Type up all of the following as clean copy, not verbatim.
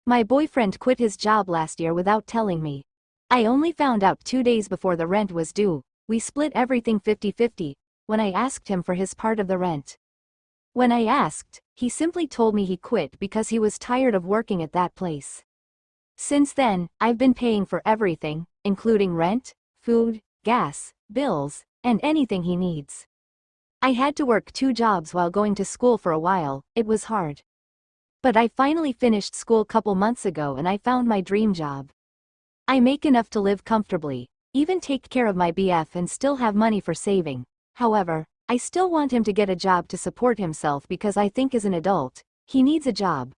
My boyfriend quit his job last year without telling me. I only found out 2 days before the rent was due. We split everything 50-50, when I asked him for his part of the rent. When I asked, he simply told me he quit because he was tired of working at that place. Since then, I've been paying for everything, including rent, food, gas, bills, and anything he needs. I had to work 2 jobs while going to school for a while. It was hard. But I finally finished school couple months ago and I found my dream job. I make enough to live comfortably, even take care of my BF and still have money for saving. However, I still want him to get a job to support himself because I think as an adult, he needs a job.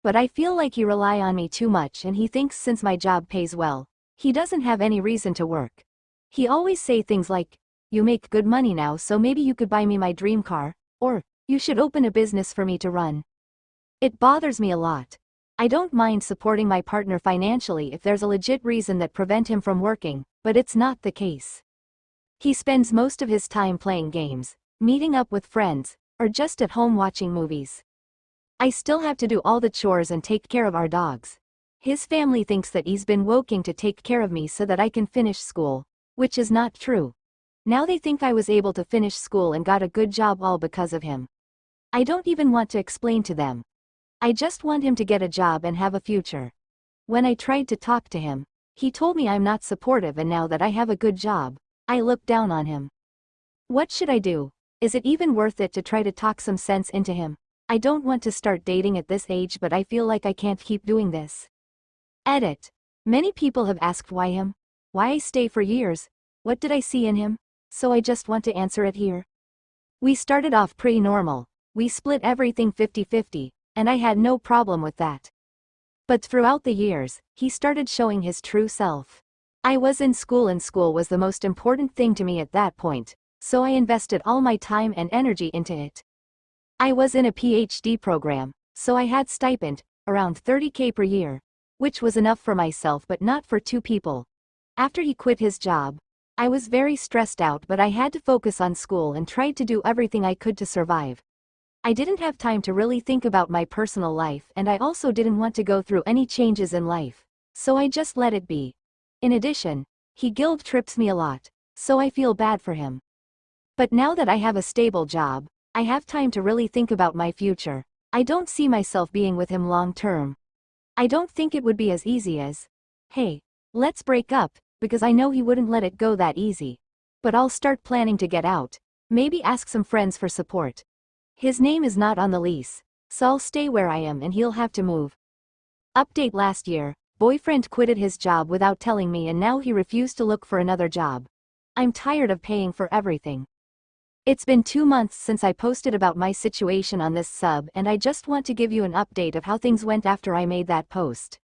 But I feel like he relies on me too much and he thinks since my job pays well, he doesn't have any reason to work. He always say things like, "You make good money now so maybe you could buy me my dream car," or, "You should open a business for me to run." It bothers me a lot. I don't mind supporting my partner financially if there's a legit reason that prevent him from working, but it's not the case. He spends most of his time playing games, meeting up with friends, or just at home watching movies. I still have to do all the chores and take care of our dogs. His family thinks that he's been working to take care of me so that I can finish school, which is not true. Now they think I was able to finish school and got a good job all because of him. I don't even want to explain to them. I just want him to get a job and have a future. When I tried to talk to him, he told me I'm not supportive, and now that I have a good job, I look down on him. What should I do? Is it even worth it to try to talk some sense into him? I don't want to start dating at this age, but I feel like I can't keep doing this. Edit. Many people have asked why him? Why I stay for years? What did I see in him? So I just want to answer it here. We started off pretty normal. We split everything 50-50, and I had no problem with that. But throughout the years, he started showing his true self. I was in school and school was the most important thing to me at that point, so I invested all my time and energy into it. I was in a PhD program, so I had stipend, around $30K per year, which was enough for myself but not for 2 people. After he quit his job, I was very stressed out, but I had to focus on school and tried to do everything I could to survive. I didn't have time to really think about my personal life, and I also didn't want to go through any changes in life, so I just let it be. In addition, he guilt trips me a lot, so I feel bad for him. But now that I have a stable job, I have time to really think about my future. I don't see myself being with him long term. I don't think it would be as easy as, "Hey, let's break up," because I know he wouldn't let it go that easy. But I'll start planning to get out, maybe ask some friends for support. His name is not on the lease, so I'll stay where I am and he'll have to move. Update: last year, boyfriend quitted his job without telling me and now he refused to look for another job. I'm tired of paying for everything. It's been 2 months since I posted about my situation on this sub, and I just want to give you an update of how things went after I made that post.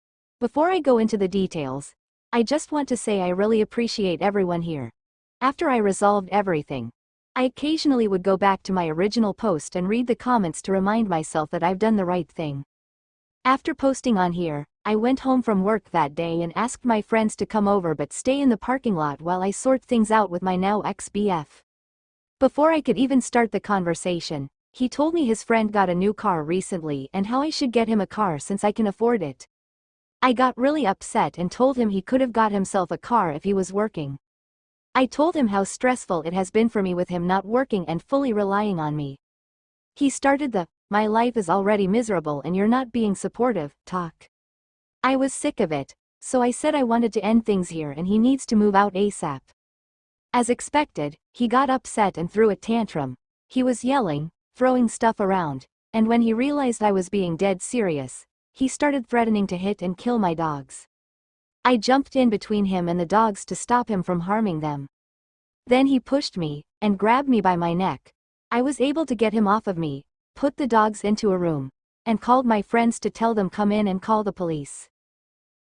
Before I go into the details, I just want to say I really appreciate everyone here. After I resolved everything, I occasionally would go back to my original post and read the comments to remind myself that I've done the right thing. After posting on here, I went home from work that day and asked my friends to come over but stay in the parking lot while I sort things out with my now ex-BF. Before I could even start the conversation, he told me his friend got a new car recently and how I should get him a car since I can afford it. I got really upset and told him he could have got himself a car if he was working. I told him how stressful it has been for me with him not working and fully relying on me. He started the, "My life is already miserable and you're not being supportive" talk. I was sick of it, so I said I wanted to end things here and he needs to move out ASAP. As expected, he got upset and threw a tantrum. He was yelling, throwing stuff around, and when he realized I was being dead serious, he started threatening to hit and kill my dogs. I jumped in between him and the dogs to stop him from harming them. Then he pushed me and grabbed me by my neck. I was able to get him off of me, put the dogs into a room, and called my friends to tell them come in and call the police.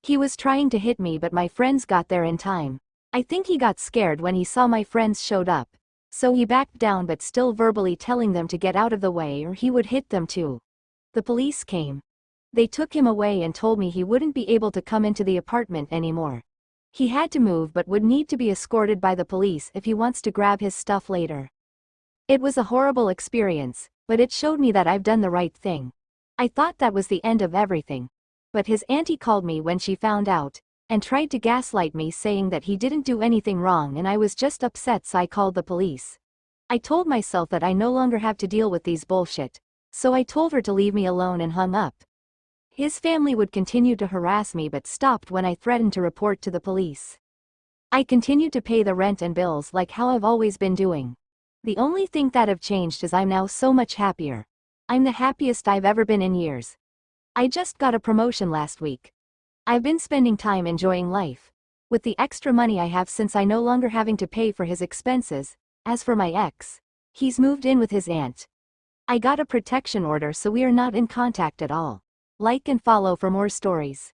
He was trying to hit me but my friends got there in time. I think he got scared when he saw my friends showed up, so he backed down but still verbally telling them to get out of the way or he would hit them too. The police came. They took him away and told me he wouldn't be able to come into the apartment anymore. He had to move but would need to be escorted by the police if he wants to grab his stuff later. It was a horrible experience, but it showed me that I've done the right thing. I thought that was the end of everything. But his auntie called me when she found out, and tried to gaslight me saying that he didn't do anything wrong and I was just upset, so I called the police. I told myself that I no longer have to deal with these bullshit, so I told her to leave me alone and hung up. His family would continue to harass me but stopped when I threatened to report to the police. I continued to pay the rent and bills like how I've always been doing. The only thing that have changed is I'm now so much happier. I'm the happiest I've ever been in years. I just got a promotion last week. I've been spending time enjoying life. With the extra money I have since I no longer having to pay for his expenses. As for my ex, he's moved in with his aunt. I got a protection order so we are not in contact at all. Like and follow for more stories.